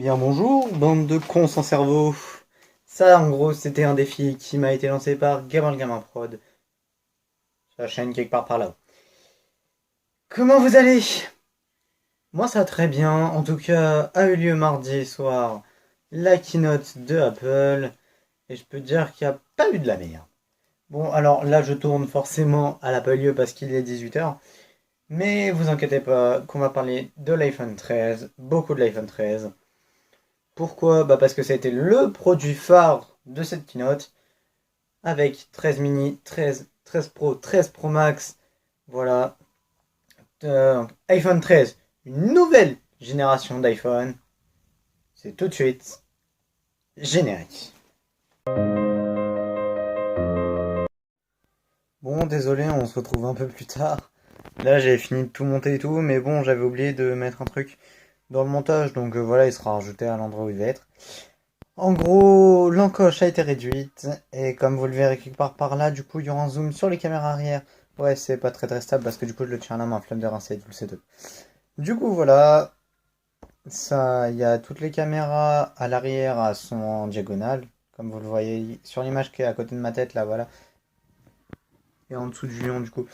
Bien bonjour, bande de cons sans cerveau. Ça, en gros, c'était un défi qui m'a été lancé par Gamin le Gamin Prod, sur la chaîne quelque part par là. Comment vous allez? Moi, ça va très bien. En tout cas, a eu lieu mardi soir la keynote de Apple, et je peux dire qu'il n'y a pas eu de la merde. Bon, alors là, je tourne forcément à l'Apple lieu parce qu'il est 18h, mais vous inquiétez pas qu'on va parler de l'iPhone 13, beaucoup de l'iPhone 13. Pourquoi? Bah parce que ça a été le produit phare de cette keynote, avec 13 mini, 13, 13 Pro, 13 Pro Max, voilà. iPhone 13, une nouvelle génération d'iPhone. C'est tout de suite générique. Bon, désolé, on se retrouve un peu plus tard. Là, j'ai fini de tout monter et tout, mais bon, j'avais oublié de mettre un truc dans le montage, donc voilà, il sera rajouté à l'endroit où il va être. En gros, l'encoche a été réduite, et comme vous le verrez quelque part par là, du coup, il y aura un zoom sur les caméras arrière. Ouais, c'est pas très très stable parce que du coup, je le tiens à la main, flemme de rincer tout le setup. Du coup, voilà, ça, il y a toutes les caméras à l'arrière sont en diagonale, comme vous le voyez sur l'image qui est à côté de ma tête, là, voilà, et en dessous du lion, du coup.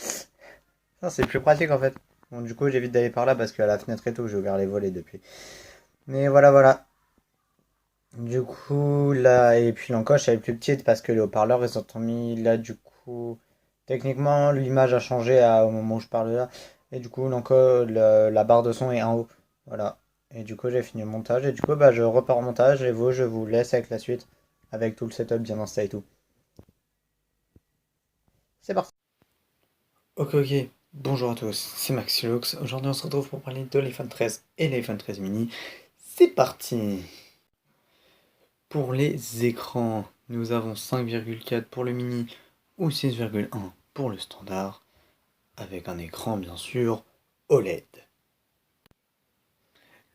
Ça, c'est plus pratique en fait. Bon, du coup, j'évite d'aller par là parce qu'à la fenêtre et tout, j'ai ouvert les volets depuis. Mais voilà, voilà. Du coup, là, et puis l'encoche, elle est plus petite parce que les haut-parleurs, ils ont mis là, du coup. Techniquement, l'image a changé au moment où je parle là. Et du coup, l'encoche, la barre de son est en haut. Voilà. Et du coup, j'ai fini le montage. Et du coup, bah, je repars au montage. Et vous, je vous laisse avec la suite. Avec tout le setup bien installé et tout. C'est parti. Ok, ok. Bonjour à tous, c'est Maxilux. Aujourd'hui, on se retrouve pour parler de l'iPhone 13 et l'iPhone 13 mini. C'est parti! Pour les écrans, nous avons 5,4 pour le mini ou 6,1 pour le standard, avec un écran bien sûr OLED.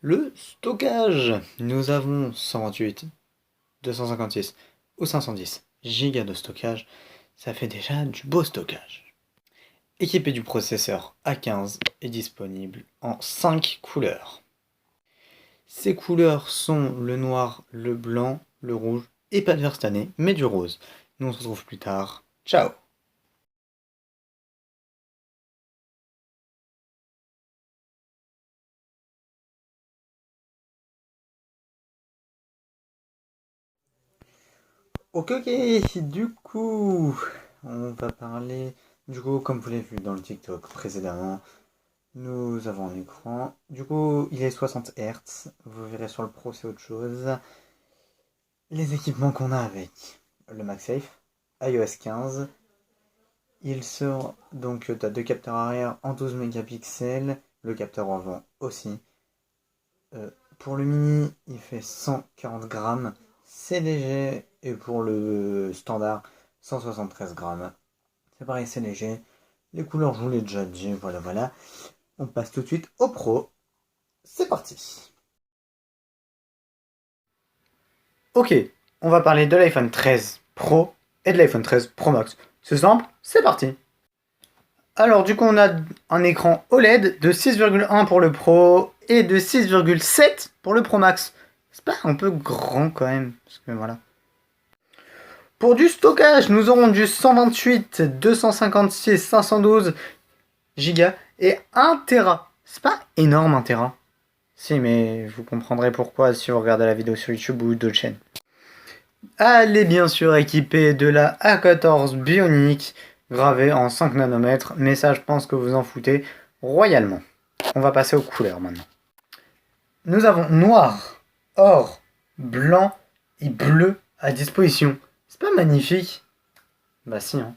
Le stockage, nous avons 128, 256 ou 510 Go de stockage, ça fait déjà du beau stockage. Équipé du processeur A15 est disponible en 5 couleurs. Ces couleurs sont le noir, le blanc, le rouge et pas de vert cette année, mais du rose. Nous on se retrouve plus tard. Ciao! Ok, ok, du coup, on va parler. Du coup, comme vous l'avez vu dans le TikTok précédemment, nous avons un écran. Du coup, il est 60 Hz. Vous verrez sur le Pro, c'est autre chose. Les équipements qu'on a avec le MagSafe, iOS 15. Il sort donc, tu as deux capteurs arrière en 12 mégapixels, le capteur avant aussi. Pour le mini, il fait 140 grammes, c'est léger, et pour le standard, 173 grammes. C'est pareil, c'est léger. Les couleurs, je vous l'ai déjà dit, voilà, voilà. On passe tout de suite au Pro. C'est parti. Ok, on va parler de l'iPhone 13 Pro et de l'iPhone 13 Pro Max. C'est simple, c'est parti. Alors du coup on a un écran OLED de 6,1 pour le Pro et de 6,7 pour le Pro Max. C'est pas un peu grand quand même, parce que voilà. Pour du stockage, nous aurons du 128, 256, 512 Go et 1 Tera. C'est pas énorme 1 Tera. Si, mais vous comprendrez pourquoi si vous regardez la vidéo sur YouTube ou d'autres chaînes. Elle est bien sûr équipée de la A14 Bionic, gravée en 5 nanomètres, mais ça je pense que vous en foutez royalement. On va passer aux couleurs maintenant. Nous avons noir, or, blanc et bleu à disposition. C'est pas magnifique? Bah si, hein.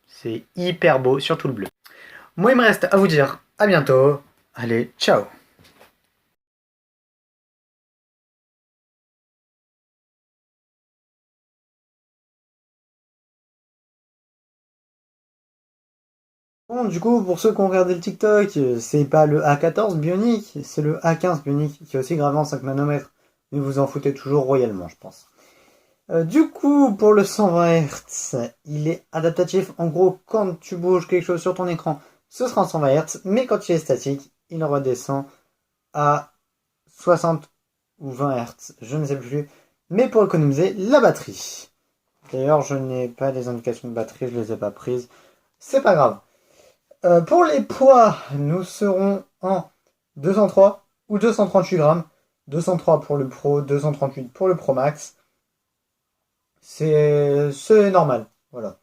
C'est hyper beau, surtout le bleu. Moi il me reste à vous dire à bientôt. Allez, ciao! Bon, du coup, pour ceux qui ont regardé le TikTok, c'est pas le A14 Bionic, c'est le A15 Bionic qui est aussi gravé en 5 nanomètres. Mais vous en foutez toujours royalement, je pense. Du coup, pour le 120 Hz, il est adaptatif. En gros, quand tu bouges quelque chose sur ton écran, ce sera en 120 Hz, mais quand il est statique, il redescend à 60 ou 20 Hz, je ne sais plus, mais pour économiser la batterie. D'ailleurs, je n'ai pas les indications de batterie, je les ai pas prises. C'est pas grave. Pour les poids, nous serons en 203 ou 238 grammes. 203 pour le Pro, 238 pour le Pro Max. C'est normal. Voilà.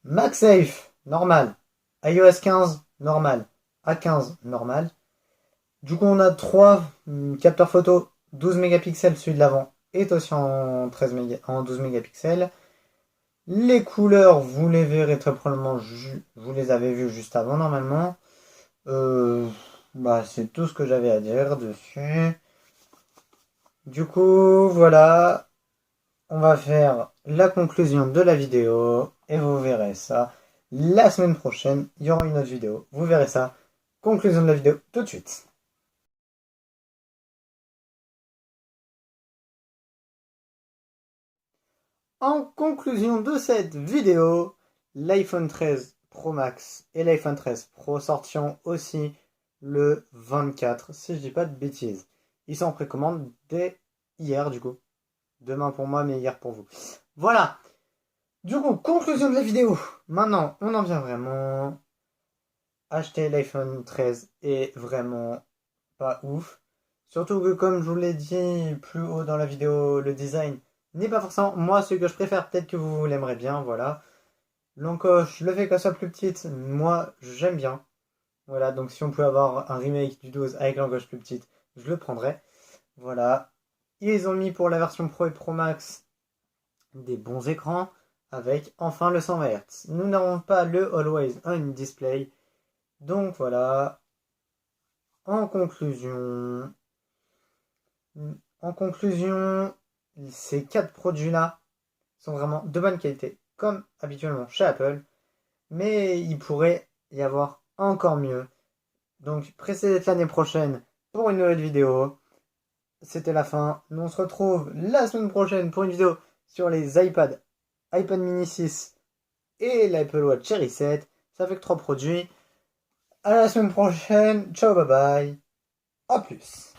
MagSafe, normal. iOS 15, normal. A15, normal. Du coup, on a 3 capteurs photo, 12 mégapixels, celui de l'avant est aussi en 12 mégapixels. Les couleurs, vous les verrez très probablement, vous les avez vues juste avant normalement. C'est tout ce que j'avais à dire dessus. Du coup, voilà. On va faire la conclusion de la vidéo et vous verrez ça la semaine prochaine. Il y aura une autre vidéo. Vous verrez ça. Conclusion de la vidéo tout de suite. En conclusion de cette vidéo, l'iPhone 13 Pro Max et l'iPhone 13 Pro sortiront aussi le 24, si je dis pas de bêtises. Ils sont en précommande dès hier du coup. Demain pour moi, mais hier pour vous. Voilà. Du coup, conclusion de la vidéo. Maintenant, on en vient vraiment. Acheter l'iPhone 13 est vraiment pas ouf. Surtout que comme je vous l'ai dit plus haut dans la vidéo, le design n'est pas forcément moi ce que je préfère. Peut-être que vous l'aimerez bien, voilà. L'encoche, le fait qu'elle soit plus petite, moi j'aime bien. Voilà, donc si on pouvait avoir un remake du 12 avec l'encoche plus petite, je le prendrais. Voilà. Ils ont mis pour la version Pro et Pro Max des bons écrans avec enfin le 120 Hz. Nous n'avons pas le Always On Display. Donc voilà. En conclusion, ces 4 produits-là sont vraiment de bonne qualité, comme habituellement chez Apple, mais il pourrait y avoir encore mieux. Donc, pressez d'être l'année prochaine pour une nouvelle vidéo. C'était la fin. Nous on se retrouve la semaine prochaine pour une vidéo sur les iPad mini 6 et l'Apple Watch Series 7. Ça fait que 3 produits. À la semaine prochaine. Ciao, bye bye. A plus.